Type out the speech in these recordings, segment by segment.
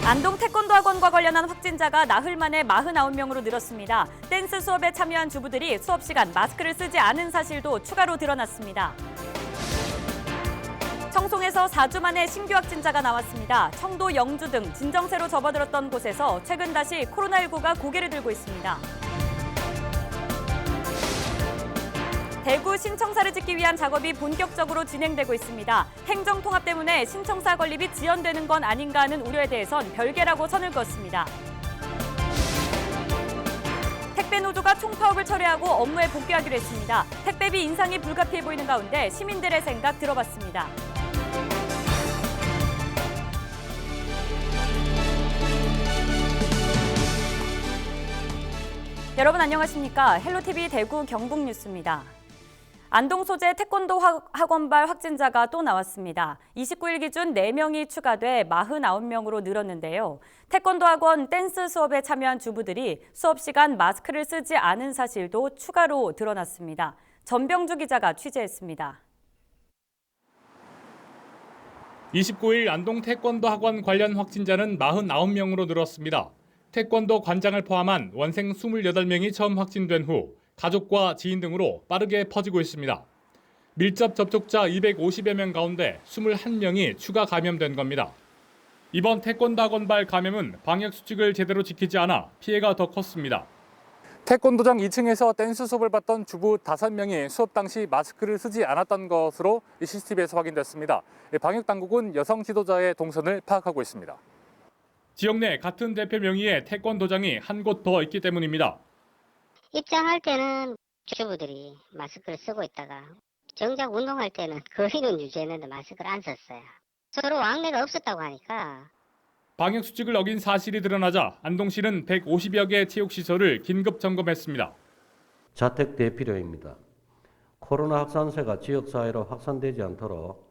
안동 태권도 학원과 관련한 확진자가 나흘 만에 49명으로 늘었습니다. 댄스 수업에 참여한 주부들이 수업 시간 마스크를 쓰지 않은 사실도 추가로 드러났습니다. 청송에서 4주 만에 신규 확진자가 나왔습니다. 청도, 영주 등 진정세로 접어들었던 곳에서 최근 다시 코로나19가 고개를 들고 있습니다. 대구 신청사를 짓기 위한 작업이 본격적으로 진행되고 있습니다. 행정통합 때문에 신청사 건립이 지연되는 건 아닌가 하는 우려에 대해선 별개라고 선을 그었습니다. 택배 노조가 총파업을 철회하고 업무에 복귀하기로 했습니다. 택배비 인상이 불가피해 보이는 가운데 시민들의 생각 들어봤습니다. 여러분 안녕하십니까? 헬로티비 대구 경북 뉴스입니다. 안동 소재 태권도 학원발 확진자가 또 나왔습니다. 29일 기준 4명이 추가돼 49명으로 늘었는데요. 태권도 학원 댄스 수업에 참여한 주부들이 수업 시간 마스크를 쓰지 않은 사실도 추가로 드러났습니다. 전병주 기자가 취재했습니다. 29일 안동 태권도 학원 관련 확진자는 49명으로 늘었습니다. 태권도 관장을 포함한 원생 28명이 처음 확진된 후 가족과 지인 등으로 빠르게 퍼지고 있습니다. 밀접 접촉자 250여 명 가운데 21명이 추가 감염된 겁니다. 이번 태권도 학원발 감염은 방역 수칙을 제대로 지키지 않아 피해가 더 컸습니다. 태권도장 2층에서 댄스 수업을 받던 주부 5명이 수업 당시 마스크를 쓰지 않았던 것으로 CCTV에서 확인됐습니다. 방역 당국은 여성 지도자의 동선을 파악하고 있습니다. 지역 내 같은 대표 명의의 태권도장이 한 곳 더 있기 때문입니다. 입장할 때는 주부들이 마스크를 쓰고 있다가 정작 운동할 때는 거리는 유지했는데 마스크를 안 썼어요. 서로 왕래가 없었다고 하니까. 방역 수칙을 어긴 사실이 드러나자 안동시는 150여 개 체육시설을 긴급 점검했습니다. 자택 대피령입니다. 코로나 확산세가 지역사회로 확산되지 않도록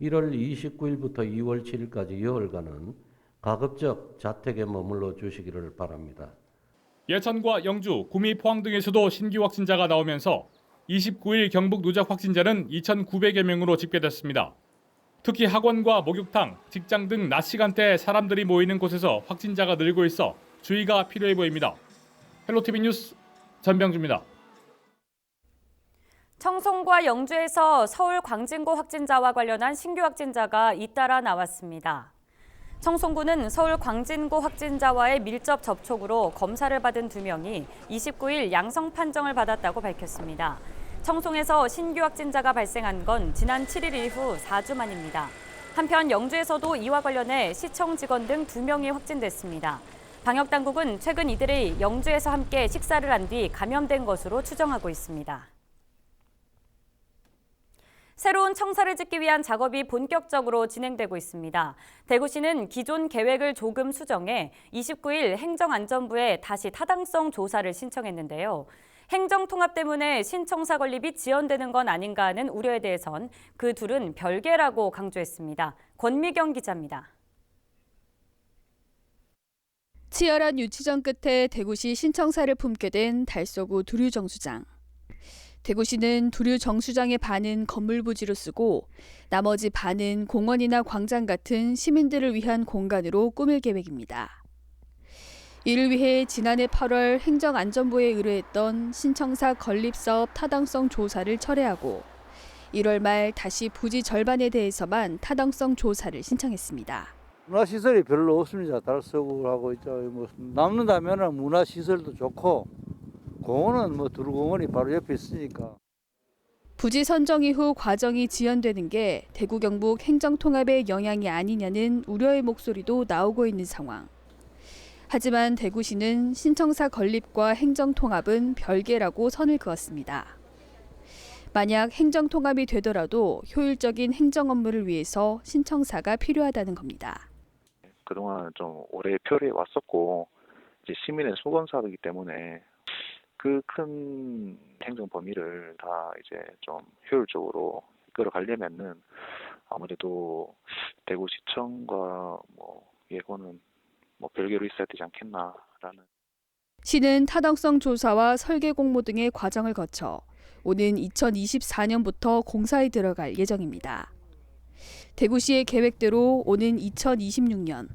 1월 29일부터 2월 7일까지 여흘간은 가급적 자택에 머물러 주시기를 바랍니다. 예천과 영주, 구미, 포항 등에서도 신규 확진자가 나오면서 29일 경북 누적 확진자는 2,900여 명으로 집계됐습니다. 특히 학원과 목욕탕, 직장 등 낮 시간대에 사람들이 모이는 곳에서 확진자가 늘고 있어 주의가 필요해 보입니다. 헬로티비 뉴스 전병주입니다. 청송과 영주에서 서울 광진구 확진자와 관련한 신규 확진자가 잇따라 나왔습니다. 청송구는 서울 광진구 확진자와의 밀접 접촉으로 검사를 받은 2명이 29일 양성 판정을 받았다고 밝혔습니다. 청송에서 신규 확진자가 발생한 건 지난 7일 이후 4주 만입니다. 한편 영주에서도 이와 관련해 시청 직원 등 2명이 확진됐습니다. 방역당국은 최근 이들이 영주에서 함께 식사를 한 뒤 감염된 것으로 추정하고 있습니다. 새로운 청사를 짓기 위한 작업이 본격적으로 진행되고 있습니다. 대구시는 기존 계획을 조금 수정해 29일 행정안전부에 다시 타당성 조사를 신청했는데요. 행정통합 때문에 신청사 건립이 지연되는 건 아닌가 하는 우려에 대해선 그 둘은 별개라고 강조했습니다. 권미경 기자입니다. 치열한 유치전 끝에 대구시 신청사를 품게 된 달서구 두류정수장. 대구시는 두류 정수장의 반은 건물 부지로 쓰고 나머지 반은 공원이나 광장 같은 시민들을 위한 공간으로 꾸밀 계획입니다. 이를 위해 지난해 8월 행정안전부에 의뢰했던 신청사 건립사업 타당성 조사를 철회하고 1월 말 다시 부지 절반에 대해서만 타당성 조사를 신청했습니다. 문화시설이 별로 없습니다. 달서구하고 있죠. 남는다면 문화시설도 좋고 공원은 두루공원이 바로 옆에 있으니까. 부지 선정 이후 과정이 지연되는 게 대구 경북 행정통합의 영향이 아니냐는 우려의 목소리도 나오고 있는 상황. 하지만 대구시는 신청사 건립과 행정통합은 별개라고 선을 그었습니다. 만약 행정통합이 되더라도 효율적인 행정 업무를 위해서 신청사가 필요하다는 겁니다. 그동안 좀 오래 표류해 왔었고 이제 시민의 소관사이기 때문에 그 큰 행정 범위를 다 이제 좀 효율적으로 이끌어가려면은 아무래도 대구시청과 예고는 별개로 있어야 되지 않겠나라는. 시는 타당성 조사와 설계 공모 등의 과정을 거쳐 오는 2024년부터 공사에 들어갈 예정입니다. 대구시의 계획대로 오는 2026년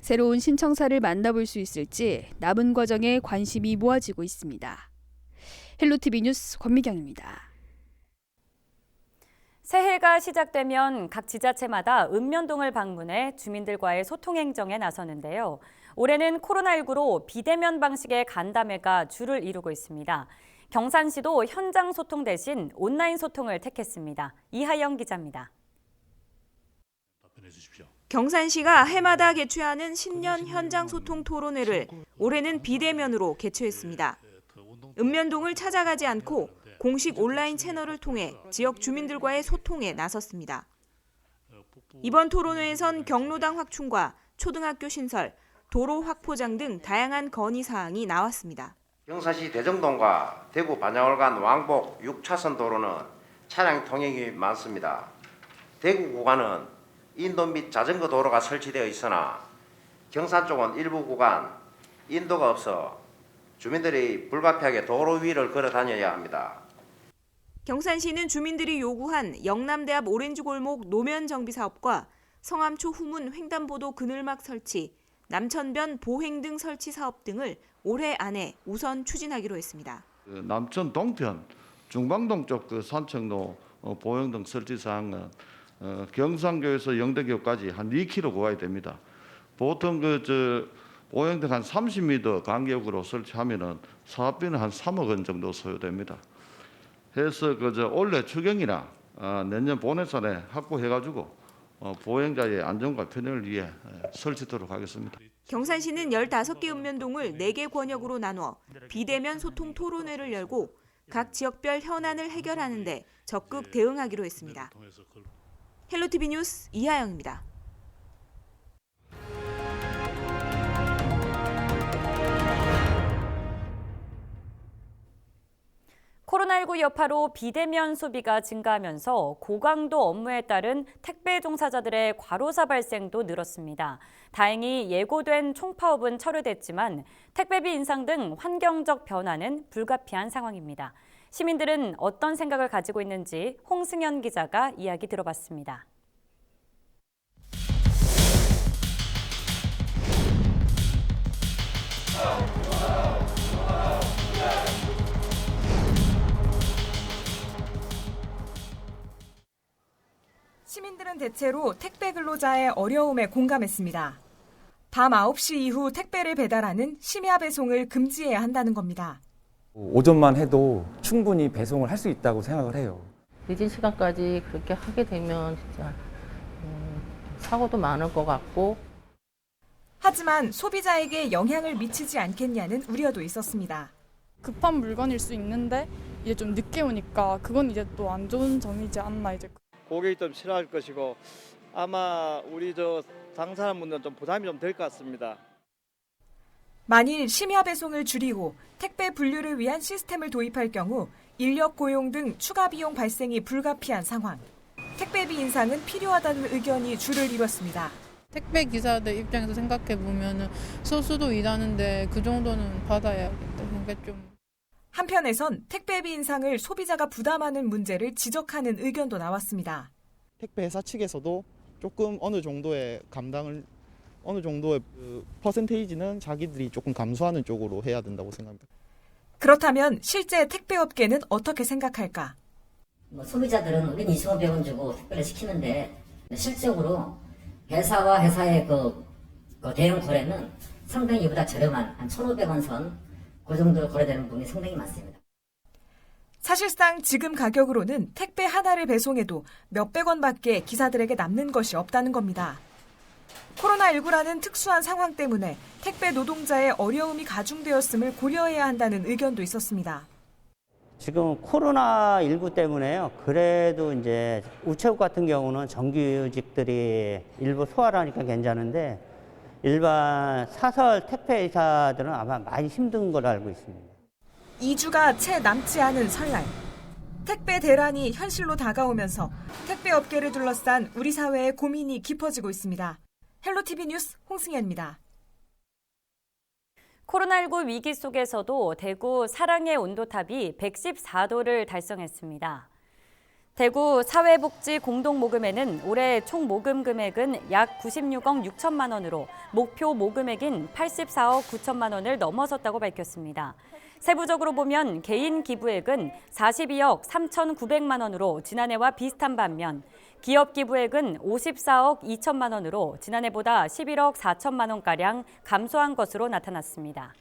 새로운 신청사를 만나볼 수 있을지 남은 과정에 관심이 모아지고 있습니다. 헬로티비 뉴스 권미경입니다. 새해가 시작되면 각 지자체마다 읍면동을 방문해 주민들과의 소통 행정에 나서는데요. 올해는 코로나19로 비대면 방식의 간담회가 주를 이루고 있습니다. 경산시도 현장 소통 대신 온라인 소통을 택했습니다. 이하영 기자입니다. 경산시가 해마다 개최하는 신년 현장 소통 토론회를 올해는 비대면으로 개최했습니다. 읍면동을 찾아가지 않고 공식 온라인 채널을 통해 지역 주민들과의 소통에 나섰습니다. 이번 토론회에선 경로당 확충과 초등학교 신설, 도로 확포장 등 다양한 건의사항이 나왔습니다. 경산시 대정동과 대구 반야월 간 왕복 6차선 도로는 차량 통행이 많습니다. 대구 구간은 인도 및 자전거 도로가 설치되어 있으나 경산 쪽은 일부 구간 인도가 없어 주민들이 불가피하게 도로 위를 걸어 다녀야 합니다. 경산시는 주민들이 요구한 영남대 앞 오렌지골목 노면 정비 사업과 성암초 후문 횡단보도 그늘막 설치, 남천변 보행 등 설치 사업 등을 올해 안에 우선 추진하기로 했습니다. 남천 동편 중방동 쪽 그 산책로 보행 등 설치 사항은 경산교에서 영대교까지 한 2km 가야 됩니다. 보통 보행 등 한 30m 간격으로 설치하면은 사업비는 한 3억 원 정도 소요됩니다. 해서 올해 추경이나 내년 본예산에 확보해가지고 보행자의 안전과 편의를 위해 설치하도록 하겠습니다. 경산시는 15개 읍면동을 4개 권역으로 나눠 비대면 소통 토론회를 열고 각 지역별 현안을 해결하는 데 적극 대응하기로 했습니다. 헬로티비 뉴스 이하영입니다. 코로나19 여파로 비대면 소비가 증가하면서 고강도 업무에 따른 택배 종사자들의 과로사 발생도 늘었습니다. 다행히 예고된 총파업은 철회됐지만 택배비 인상 등 환경적 변화는 불가피한 상황입니다. 시민들은 어떤 생각을 가지고 있는지 홍승현 기자가 이야기 들어봤습니다. 시민들은 대체로 택배 근로자의 어려움에 공감했습니다. 밤 9시 이후 택배를 배달하는 심야 배송을 금지해야 한다는 겁니다. 오전만 해도 충분히 배송을 할 수 있다고 생각을 해요. 늦은 시간까지 그렇게 하게 되면 진짜 사고도 많을 것 같고. 하지만 소비자에게 영향을 미치지 않겠냐는 우려도 있었습니다. 급한 물건일 수 있는데 이제 좀 늦게 오니까 그건 이제 또 안 좋은 점이지 않나 이제. 고객이 좀 싫어할 것이고 아마 우리 당사하는 분들은 좀 부담이 좀 될 것 같습니다. 만일 심야 배송을 줄이고 택배 분류를 위한 시스템을 도입할 경우 인력 고용 등 추가 비용 발생이 불가피한 상황. 택배비 인상은 필요하다는 의견이 줄을 이뤘습니다. 택배 기사들 입장에서 생각해 보면은 소수도 일하는데 그 정도는 받아야겠다. 그러니까 좀. 한편에선 택배비 인상을 소비자가 부담하는 문제를 지적하는 의견도 나왔습니다. 택배 회사 측에서도 조금 어느 정도의 퍼센테이지는 자기들이 조금 감수하는 쪽으로 해야 된다고 생각합니다. 그렇다면 실제 택배업계는 어떻게 생각할까? 소비자들은 우린 2,500원 주고 택배를 시키는데 실적으로 회사와 회사의 그 대형 거래는 상당히 이보다 저렴한 한 1,500원 선 그 정도 거래되는 부분이 상당히 많습니다. 사실상 지금 가격으로는 택배 하나를 배송해도 몇백 원밖에 기사들에게 남는 것이 없다는 겁니다. 코로나19라는 특수한 상황 때문에 택배 노동자의 어려움이 가중되었음을 고려해야 한다는 의견도 있었습니다. 지금 코로나19 때문에요. 그래도 이제 우체국 같은 경우는 정규직들이 일부 소화를 하니까 괜찮은데 일반 사설 택배회사들은 아마 많이 힘든 걸로 알고 있습니다. 2주가 채 남지 않은 설날. 택배 대란이 현실로 다가오면서 택배업계를 둘러싼 우리 사회의 고민이 깊어지고 있습니다. 헬로티비 뉴스 홍승현입니다. 코로나19 위기 속에서도 대구 사랑의 온도탑이 114도를 달성했습니다. 대구 사회복지공동모금회는 올해 총 모금 금액은 약 96억 6천만 원으로 목표 모금액인 84억 9천만 원을 넘어섰다고 밝혔습니다. 세부적으로 보면 개인 기부액은 42억 3,900만 원으로 지난해와 비슷한 반면 기업 기부액은 54억 2천만 원으로 지난해보다 11억 4천만 원가량 감소한 것으로 나타났습니다.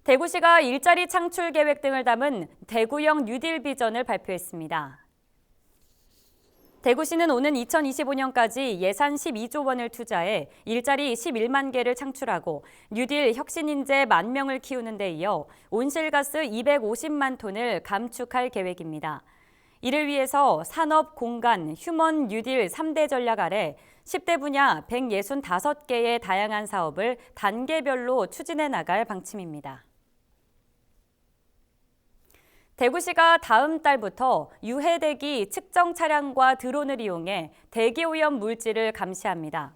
대구시가 일자리 창출 계획 등을 담은 대구형 뉴딜 비전을 발표했습니다. 대구시는 오는 2025년까지 예산 12조 원을 투자해 일자리 11만 개를 창출하고 뉴딜 혁신 인재 10,000명을 키우는 데 이어 온실가스 250만 톤을 감축할 계획입니다. 이를 위해서 산업, 공간, 휴먼 뉴딜 3대 전략 아래 10대 분야 165개의 다양한 사업을 단계별로 추진해 나갈 방침입니다. 대구시가 다음 달부터 유해대기 측정 차량과 드론을 이용해 대기오염 물질을 감시합니다.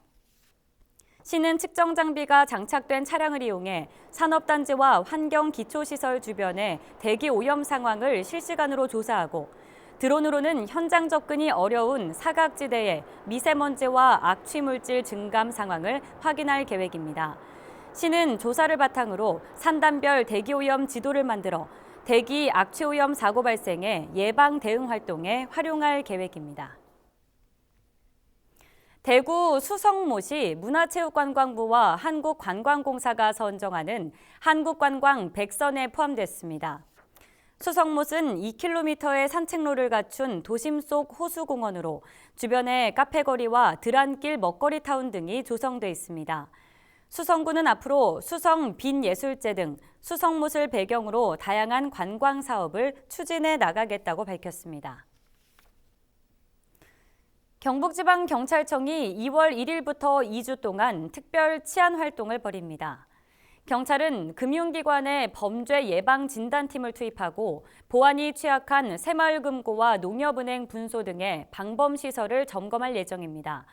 시는 측정 장비가 장착된 차량을 이용해 산업단지와 환경기초시설 주변의 대기오염 상황을 실시간으로 조사하고 드론으로는 현장 접근이 어려운 사각지대의 미세먼지와 악취물질 증감 상황을 확인할 계획입니다. 시는 조사를 바탕으로 산단별 대기오염 지도를 만들어 대기 악취오염 사고 발생에 예방 대응 활동에 활용할 계획입니다. 대구 수성못이 문화체육관광부와 한국관광공사가 선정하는 한국관광 100선에 포함됐습니다. 수성못은 2km의 산책로를 갖춘 도심 속 호수공원으로 주변에 카페거리와 드란길 먹거리타운 등이 조성돼 있습니다. 수성구는 앞으로 수성 빈예술제 등 수성못을 배경으로 다양한 관광 사업을 추진해 나가겠다고 밝혔습니다. 경북지방경찰청이 2월 1일부터 2주 동안 특별 치안 활동을 벌입니다. 경찰은 금융기관에 범죄 예방 진단팀을 투입하고 보안이 취약한 새마을금고와 농협은행 분소 등의 방범시설을 점검할 예정입니다.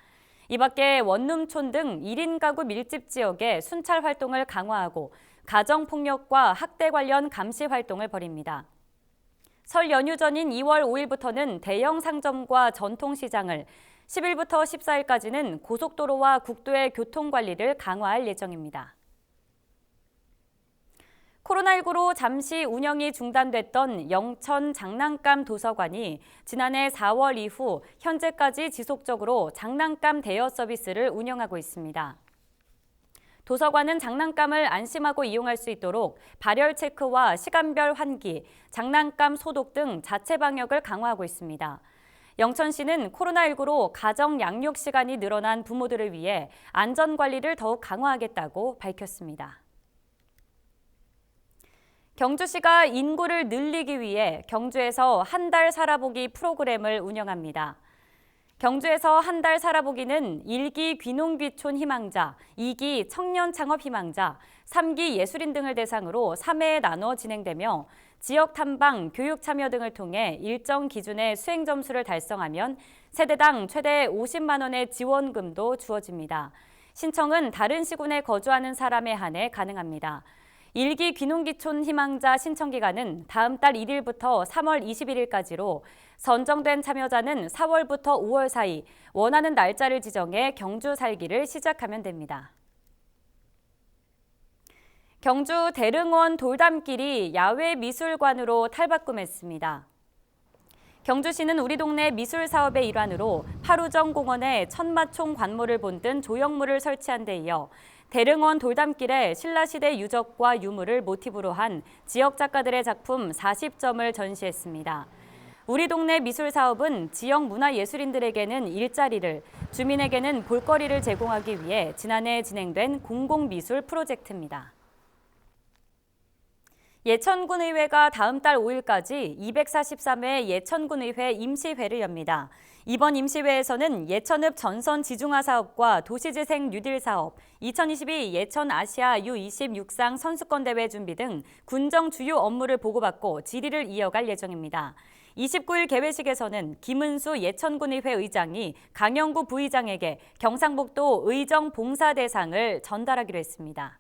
이 밖에 원룸촌 등 1인 가구 밀집 지역의 순찰 활동을 강화하고 가정폭력과 학대 관련 감시 활동을 벌입니다. 설 연휴 전인 2월 5일부터는 대형 상점과 전통시장을, 10일부터 14일까지는 고속도로와 국도의 교통관리를 강화할 예정입니다. 코로나19로 잠시 운영이 중단됐던 영천 장난감 도서관이 지난해 4월 이후 현재까지 지속적으로 장난감 대여 서비스를 운영하고 있습니다. 도서관은 장난감을 안심하고 이용할 수 있도록 발열 체크와 시간별 환기, 장난감 소독 등 자체 방역을 강화하고 있습니다. 영천시는 코로나19로 가정 양육 시간이 늘어난 부모들을 위해 안전관리를 더욱 강화하겠다고 밝혔습니다. 경주시가 인구를 늘리기 위해 경주에서 한 달 살아보기 프로그램을 운영합니다. 경주에서 한 달 살아보기는 1기 귀농귀촌 희망자, 2기 청년 창업 희망자, 3기 예술인 등을 대상으로 3회에 나눠 진행되며 지역 탐방, 교육 참여 등을 통해 일정 기준의 수행 점수를 달성하면 세대당 최대 50만 원의 지원금도 주어집니다. 신청은 다른 시군에 거주하는 사람에 한해 가능합니다. 1기 귀농귀촌 희망자 신청 기간은 다음 달 1일부터 3월 21일까지로 선정된 참여자는 4월부터 5월 사이 원하는 날짜를 지정해 경주 살기를 시작하면 됩니다. 경주 대릉원 돌담길이 야외 미술관으로 탈바꿈했습니다. 경주시는 우리 동네 미술 사업의 일환으로 파루정 공원에 천마총 관모를 본뜬 조형물을 설치한 데 이어 대릉원 돌담길에 신라시대 유적과 유물을 모티브로 한 지역 작가들의 작품 40점을 전시했습니다. 우리 동네 미술 사업은 지역 문화예술인들에게는 일자리를, 주민에게는 볼거리를 제공하기 위해 지난해 진행된 공공미술 프로젝트입니다. 예천군의회가 다음 달 5일까지 243회 예천군의회 임시회를 엽니다. 이번 임시회에서는 예천읍 전선 지중화 사업과 도시재생 뉴딜 사업, 2022 예천 아시아 U26상 선수권 대회 준비 등 군정 주요 업무를 보고받고 질의를 이어갈 예정입니다. 29일 개회식에서는 김은수 예천군의회 의장이 강영구 부의장에게 경상북도 의정 봉사대상을 전달하기로 했습니다.